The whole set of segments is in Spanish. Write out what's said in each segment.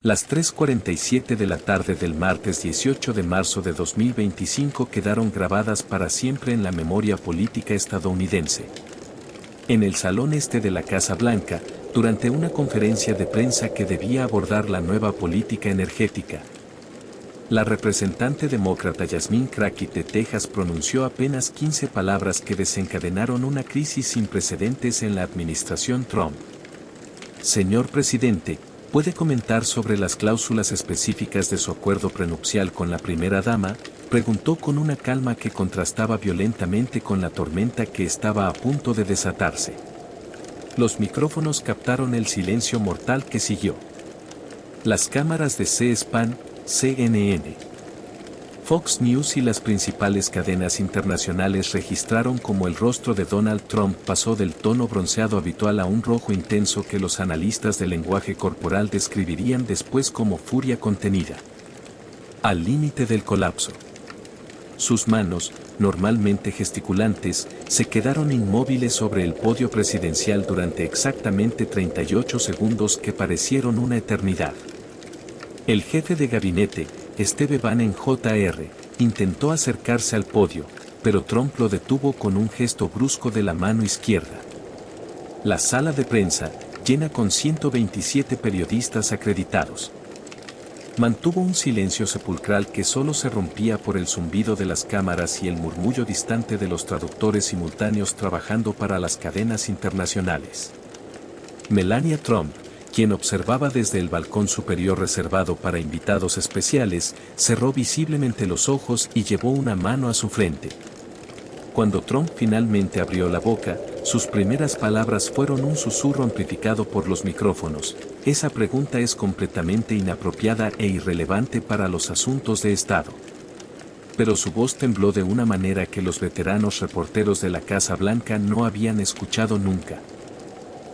Las 3:47 de la tarde del martes 18 de marzo de 2025 quedaron grabadas para siempre en la memoria política estadounidense. En el Salón Este de la Casa Blanca, durante una conferencia de prensa que debía abordar la nueva política energética, la representante demócrata Jasmine Crockett de Texas pronunció apenas 15 palabras que desencadenaron una crisis sin precedentes en la administración Trump. Señor presidente, ¿puede comentar sobre las cláusulas específicas de su acuerdo prenupcial con la primera dama?, preguntó con una calma que contrastaba violentamente con la tormenta que estaba a punto de desatarse. Los micrófonos captaron el silencio mortal que siguió. Las cámaras de C-SPAN, CNN, Fox News y las principales cadenas internacionales registraron cómo el rostro de Donald Trump pasó del tono bronceado habitual a un rojo intenso que los analistas del lenguaje corporal describirían después como furia contenida. Al límite del colapso. Sus manos, normalmente gesticulantes, se quedaron inmóviles sobre el podio presidencial durante exactamente 38 segundos que parecieron una eternidad. El jefe de gabinete, Steve Bannon Jr., intentó acercarse al podio, pero Trump lo detuvo con un gesto brusco de la mano izquierda. La sala de prensa, llena con 127 periodistas acreditados, mantuvo un silencio sepulcral que solo se rompía por el zumbido de las cámaras y el murmullo distante de los traductores simultáneos trabajando para las cadenas internacionales. Melania Trump, quien observaba desde el balcón superior reservado para invitados especiales, cerró visiblemente los ojos y llevó una mano a su frente. Cuando Trump finalmente abrió la boca, sus primeras palabras fueron un susurro amplificado por los micrófonos: esa pregunta es completamente inapropiada e irrelevante para los asuntos de Estado. Pero su voz tembló de una manera que los veteranos reporteros de la Casa Blanca no habían escuchado nunca.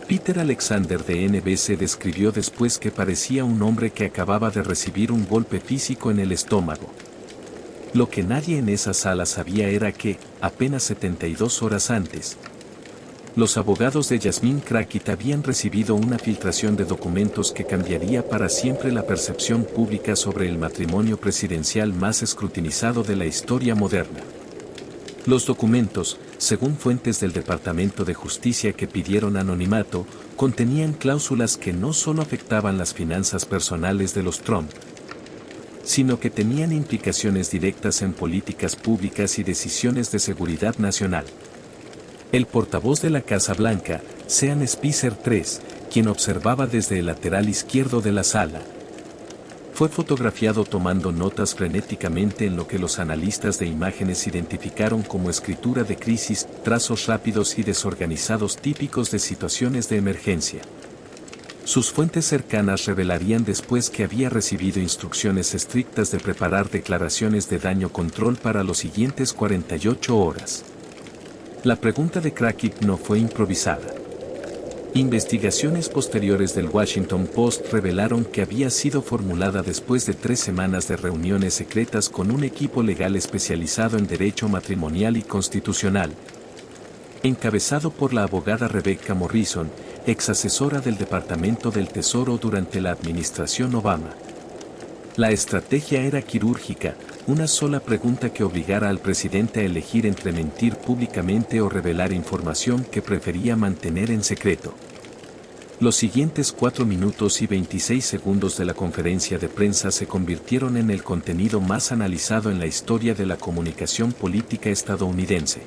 Peter Alexander de NBC describió después que parecía un hombre que acababa de recibir un golpe físico en el estómago. Lo que nadie en esa sala sabía era que, apenas 72 horas antes, los abogados de Jasmine Crockett habían recibido una filtración de documentos que cambiaría para siempre la percepción pública sobre el matrimonio presidencial más escrutinizado de la historia moderna. Los documentos, según fuentes del Departamento de Justicia que pidieron anonimato, contenían cláusulas que no solo afectaban las finanzas personales de los Trump, sino que tenían implicaciones directas en políticas públicas y decisiones de seguridad nacional. El portavoz de la Casa Blanca, Sean Spicer III, quien observaba desde el lateral izquierdo de la sala, fue fotografiado tomando notas frenéticamente en lo que los analistas de imágenes identificaron como escritura de crisis, trazos rápidos y desorganizados típicos de situaciones de emergencia. Sus fuentes cercanas revelarían después que había recibido instrucciones estrictas de preparar declaraciones de daño control para los siguientes 48 horas. La pregunta de Crockett no fue improvisada. Investigaciones posteriores del Washington Post revelaron que había sido formulada después de 3 semanas de reuniones secretas con un equipo legal especializado en derecho matrimonial y constitucional, encabezado por la abogada Rebecca Morrison, ex asesora del Departamento del Tesoro durante la administración Obama. La estrategia era quirúrgica: una sola pregunta que obligara al presidente a elegir entre mentir públicamente o revelar información que prefería mantener en secreto. Los siguientes 4 minutos y 26 segundos de la conferencia de prensa se convirtieron en el contenido más analizado en la historia de la comunicación política estadounidense.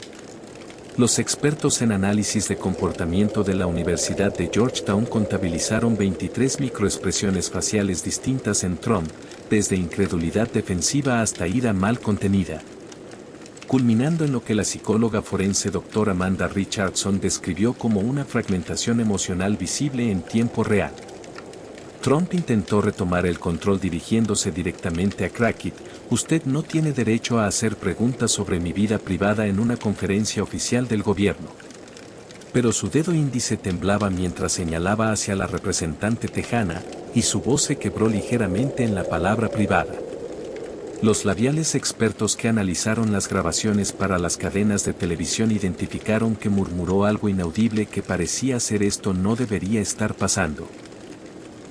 Los expertos en análisis de comportamiento de la Universidad de Georgetown contabilizaron 23 microexpresiones faciales distintas en Trump, desde incredulidad defensiva hasta ira mal contenida, culminando en lo que la psicóloga forense Dr. Amanda Richardson describió como una fragmentación emocional visible en tiempo real. Trump intentó retomar el control dirigiéndose directamente a Crockett: usted no tiene derecho a hacer preguntas sobre mi vida privada en una conferencia oficial del gobierno. Pero su dedo índice temblaba mientras señalaba hacia la representante tejana, y su voz se quebró ligeramente en la palabra privada. Los labiales expertos que analizaron las grabaciones para las cadenas de televisión identificaron que murmuró algo inaudible que parecía ser: esto no debería estar pasando.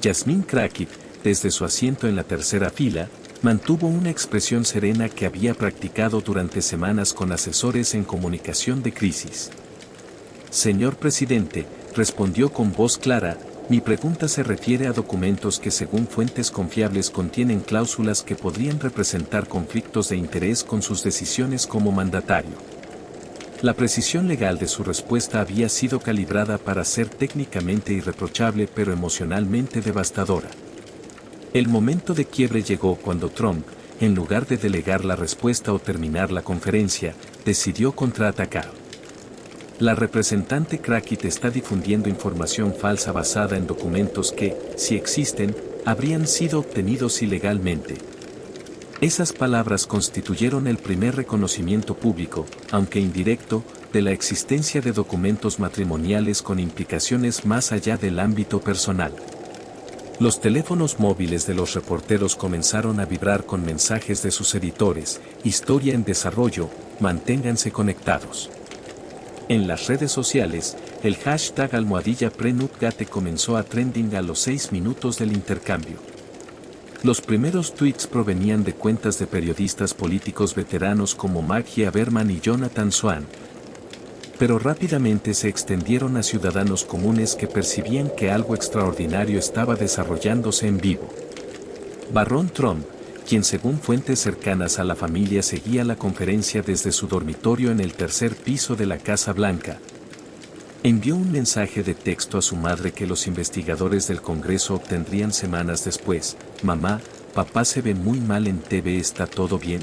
Jasmine Crockett, desde su asiento en la tercera fila, mantuvo una expresión serena que había practicado durante semanas con asesores en comunicación de crisis. Señor presidente, respondió con voz clara, mi pregunta se refiere a documentos que según fuentes confiables contienen cláusulas que podrían representar conflictos de interés con sus decisiones como mandatario. La precisión legal de su respuesta había sido calibrada para ser técnicamente irreprochable pero emocionalmente devastadora. El momento de quiebre llegó cuando Trump, en lugar de delegar la respuesta o terminar la conferencia, decidió contraatacar. La representante Crackit está difundiendo información falsa basada en documentos que, si existen, habrían sido obtenidos ilegalmente. Esas palabras constituyeron el primer reconocimiento público, aunque indirecto, de la existencia de documentos matrimoniales con implicaciones más allá del ámbito personal. Los teléfonos móviles de los reporteros comenzaron a vibrar con mensajes de sus editores, historia en desarrollo, manténganse conectados. En las redes sociales, el hashtag #PreNupGate comenzó a trending a los 6 minutos del intercambio. Los primeros tweets provenían de cuentas de periodistas políticos veteranos como Maggie Haberman y Jonathan Swan, pero rápidamente se extendieron a ciudadanos comunes que percibían que algo extraordinario estaba desarrollándose en vivo. Barron Trump, quien según fuentes cercanas a la familia seguía la conferencia desde su dormitorio en el tercer piso de la Casa Blanca, envió un mensaje de texto a su madre que los investigadores del Congreso obtendrían semanas después. Mamá, papá se ve muy mal en TV, ¿está todo bien?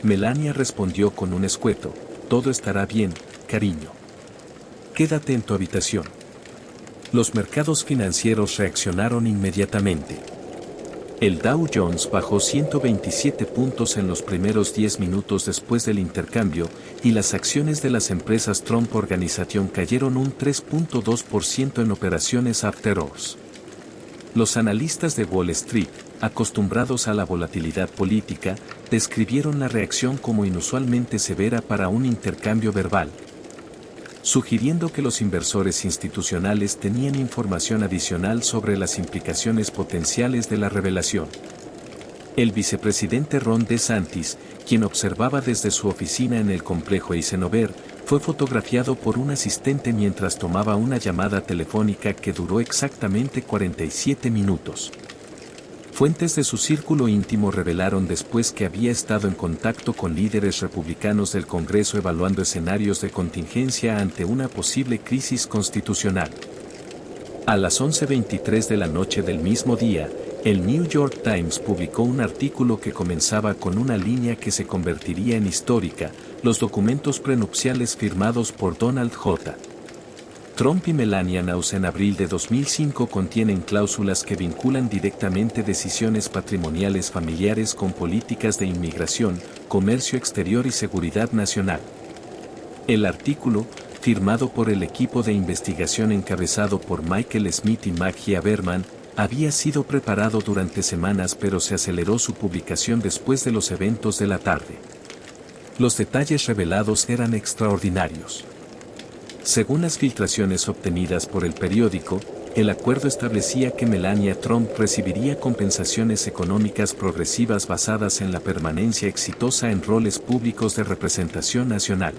Melania respondió con un escueto, todo estará bien, cariño. Quédate en tu habitación. Los mercados financieros reaccionaron inmediatamente. El Dow Jones bajó 127 puntos en los primeros 10 minutos después del intercambio, y las acciones de las empresas Trump Organization cayeron un 3.2% en operaciones after hours. Los analistas de Wall Street, acostumbrados a la volatilidad política, describieron la reacción como inusualmente severa para un intercambio verbal, sugiriendo que los inversores institucionales tenían información adicional sobre las implicaciones potenciales de la revelación. El vicepresidente Ron DeSantis, quien observaba desde su oficina en el complejo Eisenhower, fue fotografiado por un asistente mientras tomaba una llamada telefónica que duró exactamente 47 minutos. Fuentes de su círculo íntimo revelaron después que había estado en contacto con líderes republicanos del Congreso evaluando escenarios de contingencia ante una posible crisis constitucional. A las 11:23 de la noche del mismo día, el New York Times publicó un artículo que comenzaba con una línea que se convertiría en histórica: los documentos prenupciales firmados por Donald J. Trump y Melania Knauss en abril de 2005 contienen cláusulas que vinculan directamente decisiones patrimoniales familiares con políticas de inmigración, comercio exterior y seguridad nacional. El artículo, firmado por el equipo de investigación encabezado por Michael Smith y Maggie Haberman, había sido preparado durante semanas, pero se aceleró su publicación después de los eventos de la tarde. Los detalles revelados eran extraordinarios. Según las filtraciones obtenidas por el periódico, el acuerdo establecía que Melania Trump recibiría compensaciones económicas progresivas basadas en la permanencia exitosa en roles públicos de representación nacional.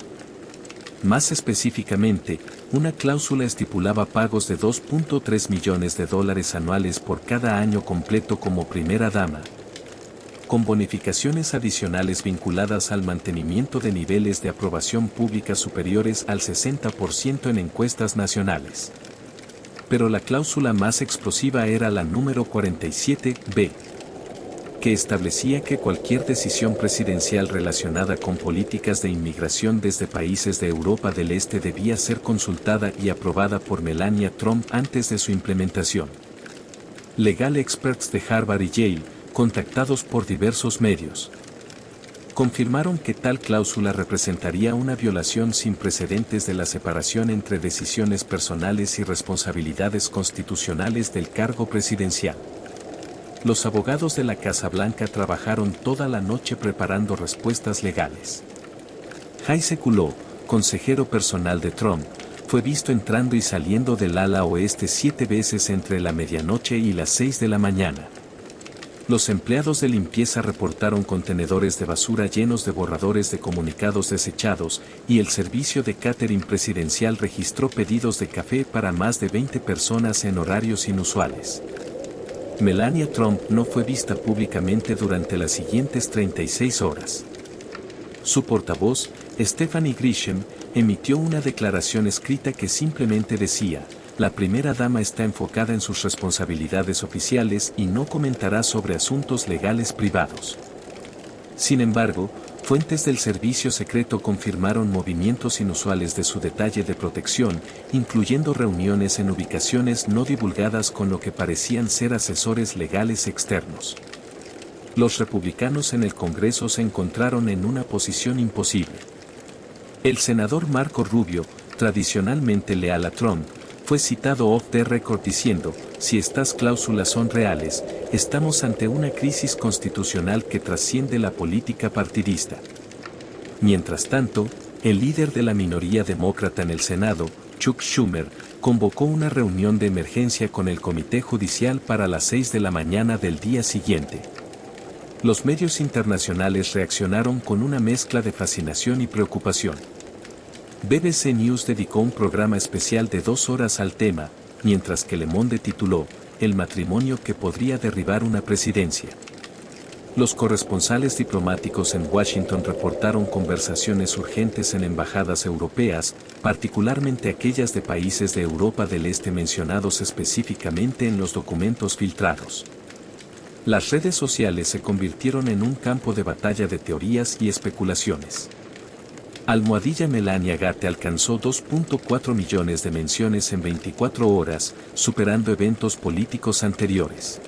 Más específicamente, una cláusula estipulaba pagos de $2.3 millones anuales por cada año completo como primera dama, con bonificaciones adicionales vinculadas al mantenimiento de niveles de aprobación pública superiores al 60% en encuestas nacionales. Pero la cláusula más explosiva era la número 47B, que establecía que cualquier decisión presidencial relacionada con políticas de inmigración desde países de Europa del Este debía ser consultada y aprobada por Melania Trump antes de su implementación. Legal experts de Harvard y Yale, contactados por diversos medios, confirmaron que tal cláusula representaría una violación sin precedentes de la separación entre decisiones personales y responsabilidades constitucionales del cargo presidencial. Los abogados de la Casa Blanca trabajaron toda la noche preparando respuestas legales. Jaime Culló, consejero personal de Trump, fue visto entrando y saliendo del ala oeste 7 veces entre la medianoche y las 6 de la mañana. Los empleados de limpieza reportaron contenedores de basura llenos de borradores de comunicados desechados, y el servicio de catering presidencial registró pedidos de café para más de 20 personas en horarios inusuales. Melania Trump no fue vista públicamente durante las siguientes 36 horas. Su portavoz, Stephanie Grisham, emitió una declaración escrita que simplemente decía: la primera dama está enfocada en sus responsabilidades oficiales y no comentará sobre asuntos legales privados. Sin embargo, fuentes del servicio secreto confirmaron movimientos inusuales de su detalle de protección, incluyendo reuniones en ubicaciones no divulgadas con lo que parecían ser asesores legales externos. Los republicanos en el Congreso se encontraron en una posición imposible. El senador Marco Rubio, tradicionalmente leal a Trump, fue citado off the record diciendo: si estas cláusulas son reales, estamos ante una crisis constitucional que trasciende la política partidista. Mientras tanto, el líder de la minoría demócrata en el Senado, Chuck Schumer, convocó una reunión de emergencia con el Comité Judicial para las 6 de la mañana del día siguiente. Los medios internacionales reaccionaron con una mezcla de fascinación y preocupación. BBC News dedicó un programa especial de 2 horas al tema, mientras que Le Monde tituló: el matrimonio que podría derribar una presidencia. Los corresponsales diplomáticos en Washington reportaron conversaciones urgentes en embajadas europeas, particularmente aquellas de países de Europa del Este mencionados específicamente en los documentos filtrados. Las redes sociales se convirtieron en un campo de batalla de teorías y especulaciones. Almohadilla Melania Gate alcanzó 2.4 millones de menciones en 24 horas, superando eventos políticos anteriores.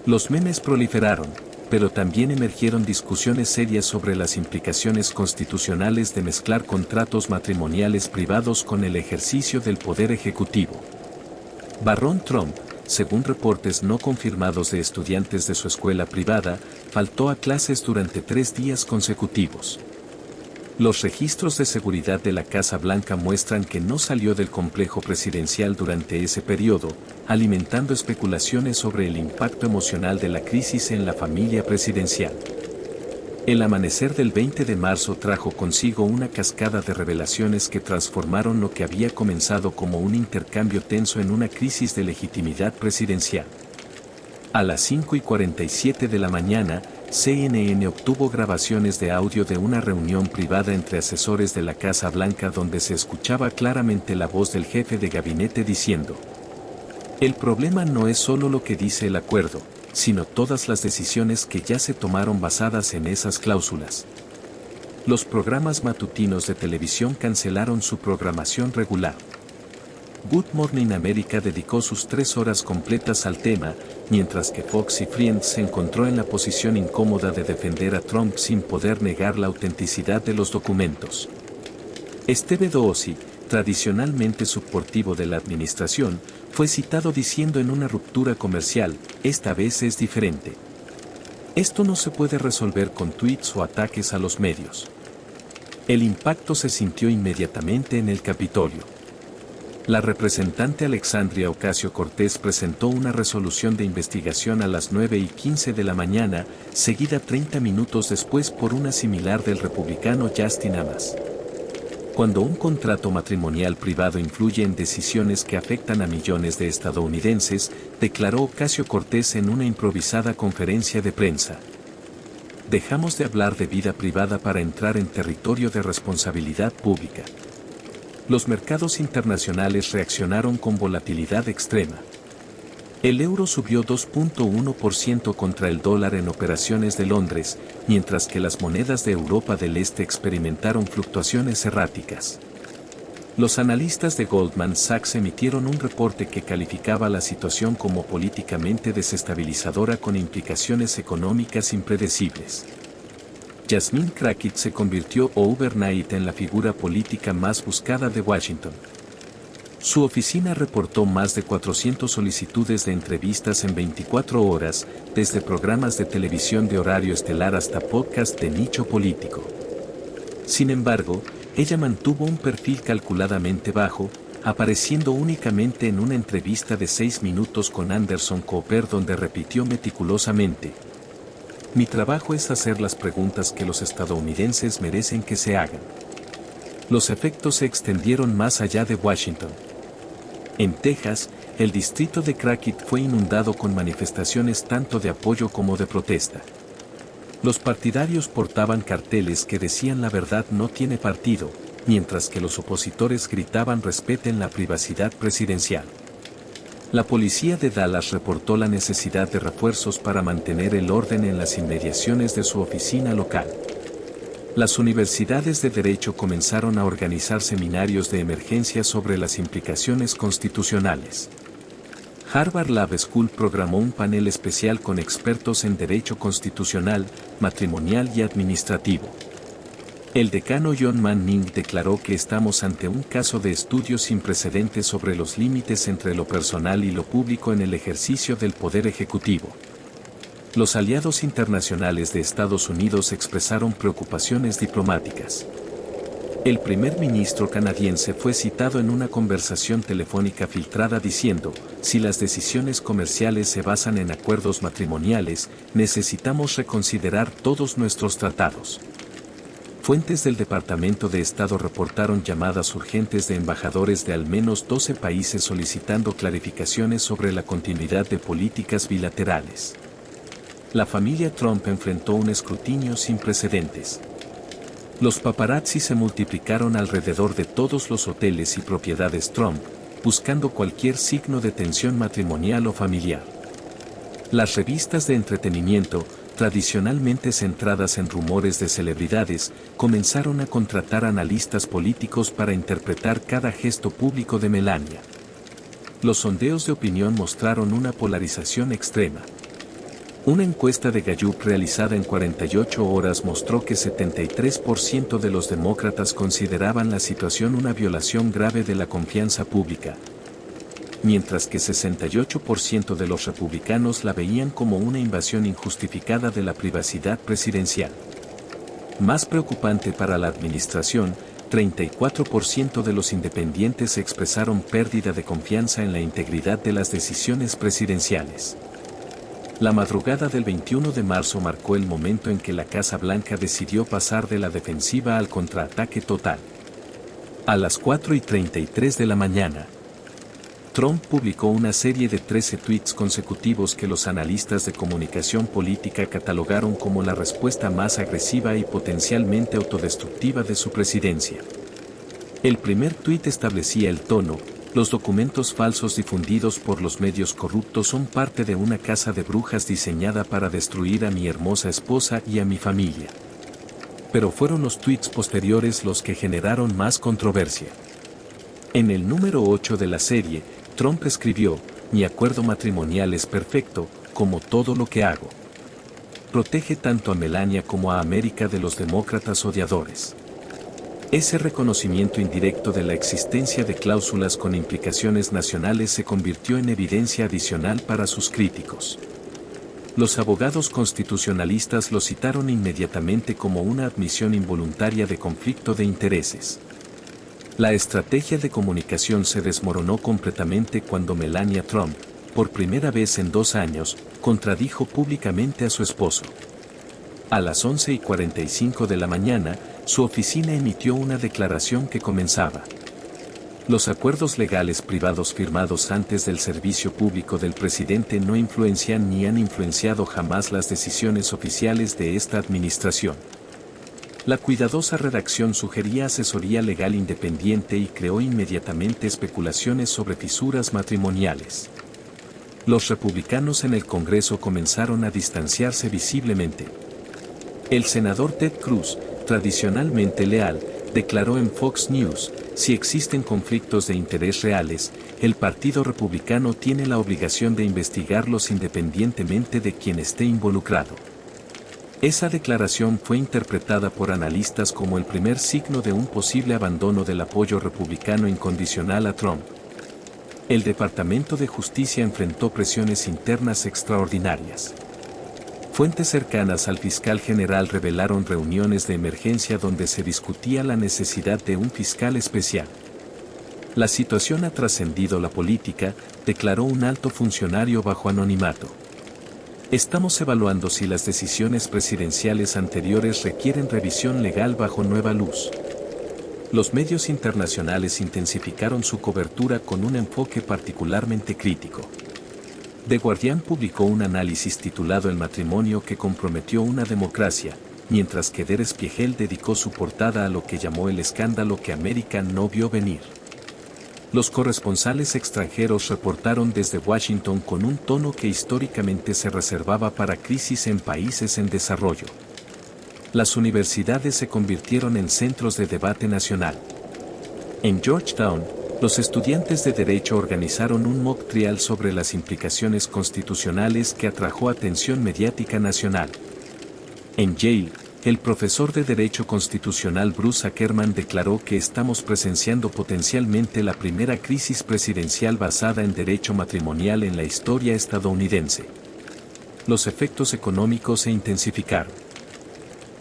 Los memes proliferaron, pero también emergieron discusiones serias sobre las implicaciones constitucionales de mezclar contratos matrimoniales privados con el ejercicio del poder ejecutivo. Barron Trump, según reportes no confirmados de estudiantes de su escuela privada, faltó a clases durante 3 días consecutivos. Los registros de seguridad de la Casa Blanca muestran que no salió del complejo presidencial durante ese periodo, alimentando especulaciones sobre el impacto emocional de la crisis en la familia presidencial. El amanecer del 20 de marzo trajo consigo una cascada de revelaciones que transformaron lo que había comenzado como un intercambio tenso en una crisis de legitimidad presidencial. A las 5:47 de la mañana, CNN obtuvo grabaciones de audio de una reunión privada entre asesores de la Casa Blanca donde se escuchaba claramente la voz del jefe de gabinete diciendo: el problema no es solo lo que dice el acuerdo, sino todas las decisiones que ya se tomaron basadas en esas cláusulas. Los programas matutinos de televisión cancelaron su programación regular. Good Morning America dedicó sus 3 horas completas al tema, mientras que Fox y Friends se encontró en la posición incómoda de defender a Trump sin poder negar la autenticidad de los documentos. Steve Doocy, tradicionalmente suportivo de la administración, fue citado diciendo en una ruptura comercial: esta vez es diferente. Esto no se puede resolver con tweets o ataques a los medios. El impacto se sintió inmediatamente en el Capitolio. La representante Alexandria Ocasio-Cortez presentó una resolución de investigación a las 9:15 de la mañana, seguida 30 minutos después por una similar del republicano Justin Amas. Cuando un contrato matrimonial privado influye en decisiones que afectan a millones de estadounidenses, declaró Ocasio-Cortez en una improvisada conferencia de prensa: dejamos de hablar de vida privada para entrar en territorio de responsabilidad pública. Los mercados internacionales reaccionaron con volatilidad extrema. El euro subió 2.1% contra el dólar en operaciones de Londres, mientras que las monedas de Europa del Este experimentaron fluctuaciones erráticas. Los analistas de Goldman Sachs emitieron un reporte que calificaba la situación como políticamente desestabilizadora con implicaciones económicas impredecibles. Yasmin Crockett se convirtió overnight en la figura política más buscada de Washington. Su oficina reportó más de 400 solicitudes de entrevistas en 24 horas, desde programas de televisión de horario estelar hasta podcasts de nicho político. Sin embargo, ella mantuvo un perfil calculadamente bajo, apareciendo únicamente en una entrevista de 6 minutos con Anderson Cooper donde repitió meticulosamente: "Mi trabajo es hacer las preguntas que los estadounidenses merecen que se hagan". Los efectos se extendieron más allá de Washington. En Texas, el distrito de Crackit fue inundado con manifestaciones tanto de apoyo como de protesta. Los partidarios portaban carteles que decían "La verdad no tiene partido", mientras que los opositores gritaban "Respeten la privacidad presidencial". La policía de Dallas reportó la necesidad de refuerzos para mantener el orden en las inmediaciones de su oficina local. Las universidades de derecho comenzaron a organizar seminarios de emergencia sobre las implicaciones constitucionales. Harvard Law School programó un panel especial con expertos en derecho constitucional, matrimonial y administrativo. El decano John Manning declaró que estamos ante un caso de estudio sin precedentes sobre los límites entre lo personal y lo público en el ejercicio del poder ejecutivo. Los aliados internacionales de Estados Unidos expresaron preocupaciones diplomáticas. El primer ministro canadiense fue citado en una conversación telefónica filtrada diciendo: "Si las decisiones comerciales se basan en acuerdos matrimoniales, necesitamos reconsiderar todos nuestros tratados". Fuentes del Departamento de Estado reportaron llamadas urgentes de embajadores de al menos 12 países solicitando clarificaciones sobre la continuidad de políticas bilaterales. La familia Trump enfrentó un escrutinio sin precedentes. Los paparazzi se multiplicaron alrededor de todos los hoteles y propiedades Trump, buscando cualquier signo de tensión matrimonial o familiar. Las revistas de entretenimiento, tradicionalmente centradas en rumores de celebridades, comenzaron a contratar analistas políticos para interpretar cada gesto público de Melania. Los sondeos de opinión mostraron una polarización extrema. Una encuesta de Gallup realizada en 48 horas mostró que 73% de los demócratas consideraban la situación una violación grave de la confianza pública, mientras que 68% de los republicanos la veían como una invasión injustificada de la privacidad presidencial. Más preocupante para la administración, 34% de los independientes expresaron pérdida de confianza en la integridad de las decisiones presidenciales. La madrugada del 21 de marzo marcó el momento en que la Casa Blanca decidió pasar de la defensiva al contraataque total. A las 4:33 de la mañana, Trump publicó una serie de 13 tweets consecutivos que los analistas de comunicación política catalogaron como la respuesta más agresiva y potencialmente autodestructiva de su presidencia. El primer tuit establecía el tono: "Los documentos falsos difundidos por los medios corruptos son parte de una caza de brujas diseñada para destruir a mi hermosa esposa y a mi familia". Pero fueron los tuits posteriores los que generaron más controversia. En el número 8 de la serie, Trump escribió: "Mi acuerdo matrimonial es perfecto, como todo lo que hago. Protege tanto a Melania como a América de los demócratas odiadores". Ese reconocimiento indirecto de la existencia de cláusulas con implicaciones nacionales se convirtió en evidencia adicional para sus críticos. Los abogados constitucionalistas lo citaron inmediatamente como una admisión involuntaria de conflicto de intereses. La estrategia de comunicación se desmoronó completamente cuando Melania Trump, por primera vez en 2 años, contradijo públicamente a su esposo. A las 11:45 de la mañana, su oficina emitió una declaración que comenzaba: "Los acuerdos legales privados firmados antes del servicio público del presidente no influencian ni han influenciado jamás las decisiones oficiales de esta administración". La cuidadosa redacción sugería asesoría legal independiente y creó inmediatamente especulaciones sobre fisuras matrimoniales. Los republicanos en el Congreso comenzaron a distanciarse visiblemente. El senador Ted Cruz, tradicionalmente leal, declaró en Fox News: "Si existen conflictos de interés reales, el Partido Republicano tiene la obligación de investigarlos independientemente de quien esté involucrado". Esa declaración fue interpretada por analistas como el primer signo de un posible abandono del apoyo republicano incondicional a Trump. El Departamento de Justicia enfrentó presiones internas extraordinarias. Fuentes cercanas al fiscal general revelaron reuniones de emergencia donde se discutía la necesidad de un fiscal especial. La situación ha trascendido la política, declaró un alto funcionario bajo anonimato. Estamos evaluando si las decisiones presidenciales anteriores requieren revisión legal bajo nueva luz. Los medios internacionales intensificaron su cobertura con un enfoque particularmente crítico. The Guardian publicó un análisis titulado El matrimonio que comprometió una democracia, mientras que Der Spiegel dedicó su portada a lo que llamó el escándalo que América no vio venir. Los corresponsales extranjeros reportaron desde Washington con un tono que históricamente se reservaba para crisis en países en desarrollo. Las universidades se convirtieron en centros de debate nacional. En Georgetown, los estudiantes de Derecho organizaron un mock trial sobre las implicaciones constitucionales que atrajo atención mediática nacional. En Yale, el profesor de Derecho Constitucional Bruce Ackerman declaró que estamos presenciando potencialmente la primera crisis presidencial basada en derecho matrimonial en la historia estadounidense. Los efectos económicos se intensificaron.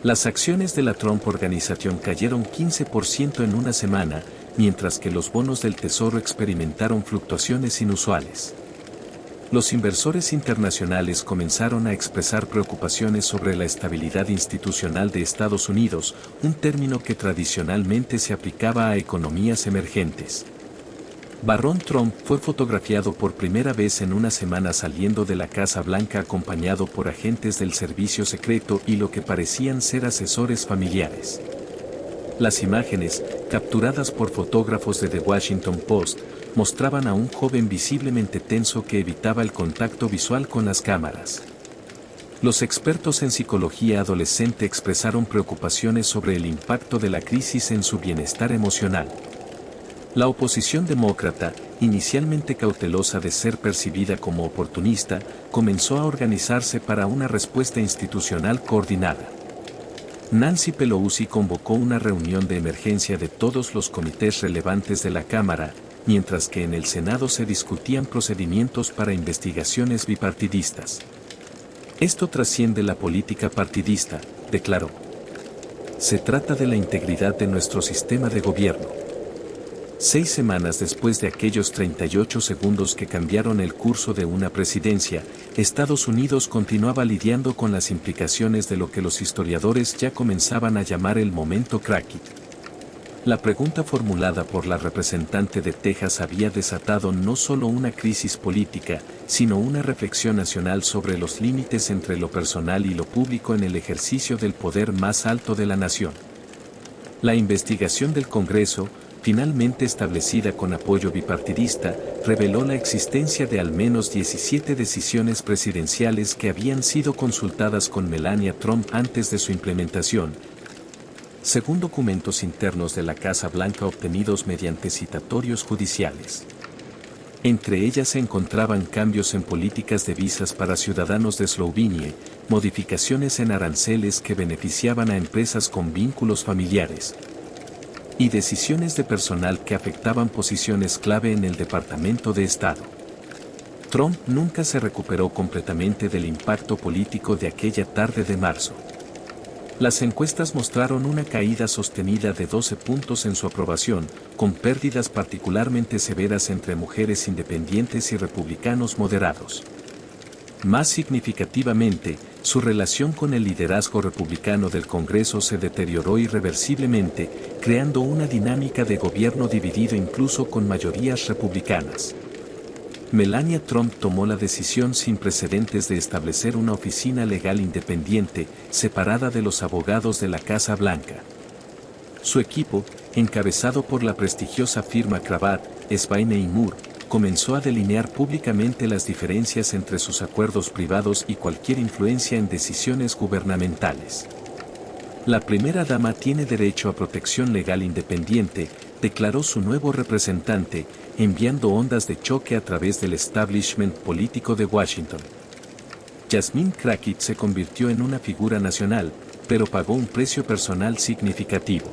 Las acciones de la Trump Organization cayeron 15% en una semana, mientras que los bonos del Tesoro experimentaron fluctuaciones inusuales. Los inversores internacionales comenzaron a expresar preocupaciones sobre la estabilidad institucional de Estados Unidos, un término que tradicionalmente se aplicaba a economías emergentes. Barron Trump fue fotografiado por primera vez en una semana saliendo de la Casa Blanca acompañado por agentes del servicio secreto y lo que parecían ser asesores familiares. Las imágenes, capturadas por fotógrafos de The Washington Post, mostraban a un joven visiblemente tenso que evitaba el contacto visual con las cámaras. Los expertos en psicología adolescente expresaron preocupaciones sobre el impacto de la crisis en su bienestar emocional. La oposición demócrata, inicialmente cautelosa de ser percibida como oportunista, comenzó a organizarse para una respuesta institucional coordinada. Nancy Pelosi convocó una reunión de emergencia de todos los comités relevantes de la Cámara, mientras que en el Senado se discutían procedimientos para investigaciones bipartidistas. Esto trasciende la política partidista, declaró. Se trata de la integridad de nuestro sistema de gobierno. 6 semanas después de aquellos 38 segundos que cambiaron el curso de una presidencia, Estados Unidos continuaba lidiando con las implicaciones de lo que los historiadores ya comenzaban a llamar el momento Crackit. La pregunta formulada por la representante de Texas había desatado no solo una crisis política, sino una reflexión nacional sobre los límites entre lo personal y lo público en el ejercicio del poder más alto de la nación. La investigación del Congreso, finalmente establecida con apoyo bipartidista, reveló la existencia de al menos 17 decisiones presidenciales que habían sido consultadas con Melania Trump antes de su implementación, según documentos internos de la Casa Blanca obtenidos mediante citatorios judiciales. Entre ellas se encontraban cambios en políticas de visas para ciudadanos de Eslovenia, modificaciones en aranceles que beneficiaban a empresas con vínculos familiares, y decisiones de personal que afectaban posiciones clave en el Departamento de Estado. Trump nunca se recuperó completamente del impacto político de aquella tarde de marzo. Las encuestas mostraron una caída sostenida de 12 puntos en su aprobación, con pérdidas particularmente severas entre mujeres independientes y republicanos moderados. Más significativamente, su relación con el liderazgo republicano del Congreso se deterioró irreversiblemente, creando una dinámica de gobierno dividido incluso con mayorías republicanas. Melania Trump tomó la decisión sin precedentes de establecer una oficina legal independiente, separada de los abogados de la Casa Blanca. Su equipo, encabezado por la prestigiosa firma Cravath, Swaine & Moore, comenzó a delinear públicamente las diferencias entre sus acuerdos privados y cualquier influencia en decisiones gubernamentales. La primera dama tiene derecho a protección legal independiente, declaró su nuevo representante, enviando ondas de choque a través del establishment político de Washington. Yasmin Crockett se convirtió en una figura nacional, pero pagó un precio personal significativo.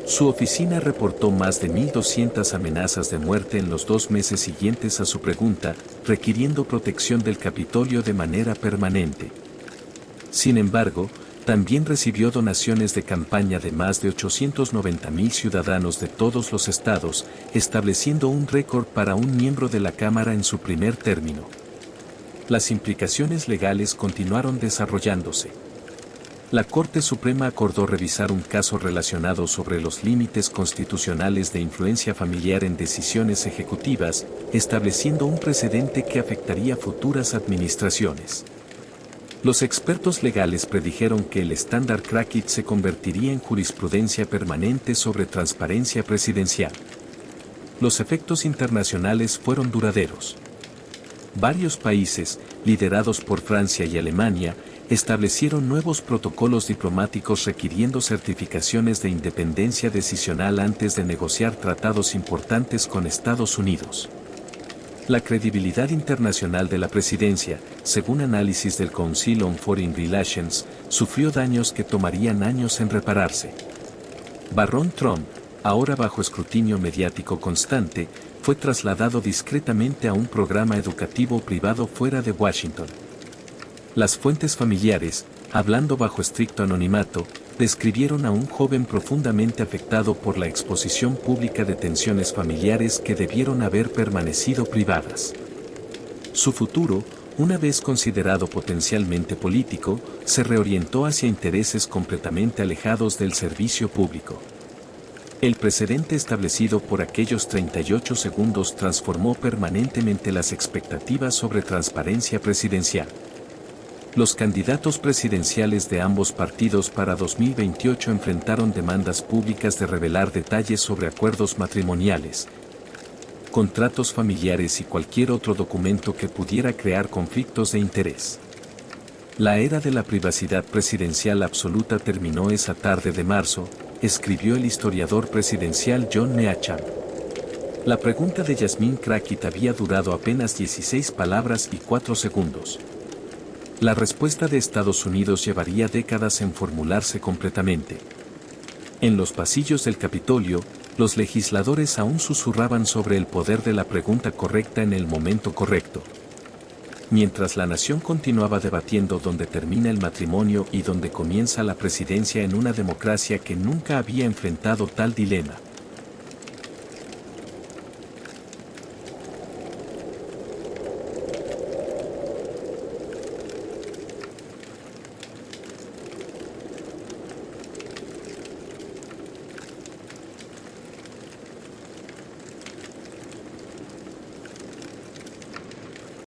Su oficina reportó más de 1.200 amenazas de muerte en los 2 meses siguientes a su pregunta, requiriendo protección del Capitolio de manera permanente. Sin embargo, también recibió donaciones de campaña de más de 890,000 ciudadanos de todos los estados, estableciendo un récord para un miembro de la Cámara en su primer término. Las implicaciones legales continuaron desarrollándose. La Corte Suprema acordó revisar un caso relacionado sobre los límites constitucionales de influencia familiar en decisiones ejecutivas, estableciendo un precedente que afectaría futuras administraciones. Los expertos legales predijeron que el estándar Crackit se convertiría en jurisprudencia permanente sobre transparencia presidencial. Los efectos internacionales fueron duraderos. Varios países, liderados por Francia y Alemania, establecieron nuevos protocolos diplomáticos requiriendo certificaciones de independencia decisional antes de negociar tratados importantes con Estados Unidos. La credibilidad internacional de la presidencia, según análisis del Council on Foreign Relations, sufrió daños que tomarían años en repararse. Barron Trump, ahora bajo escrutinio mediático constante, fue trasladado discretamente a un programa educativo privado fuera de Washington. Las fuentes familiares, hablando bajo estricto anonimato, describieron a un joven profundamente afectado por la exposición pública de tensiones familiares que debieron haber permanecido privadas. Su futuro, una vez considerado potencialmente político, se reorientó hacia intereses completamente alejados del servicio público. El precedente establecido por aquellos 38 segundos transformó permanentemente las expectativas sobre transparencia presidencial. Los candidatos presidenciales de ambos partidos para 2028 enfrentaron demandas públicas de revelar detalles sobre acuerdos matrimoniales, contratos familiares y cualquier otro documento que pudiera crear conflictos de interés. La era de la privacidad presidencial absoluta terminó esa tarde de marzo, escribió el historiador presidencial John Meacham. La pregunta de Yasmín Crackit había durado apenas 16 palabras y 4 segundos. La respuesta de Estados Unidos llevaría décadas en formularse completamente. En los pasillos del Capitolio, los legisladores aún susurraban sobre el poder de la pregunta correcta en el momento correcto. Mientras la nación continuaba debatiendo dónde termina el matrimonio y dónde comienza la presidencia en una democracia que nunca había enfrentado tal dilema.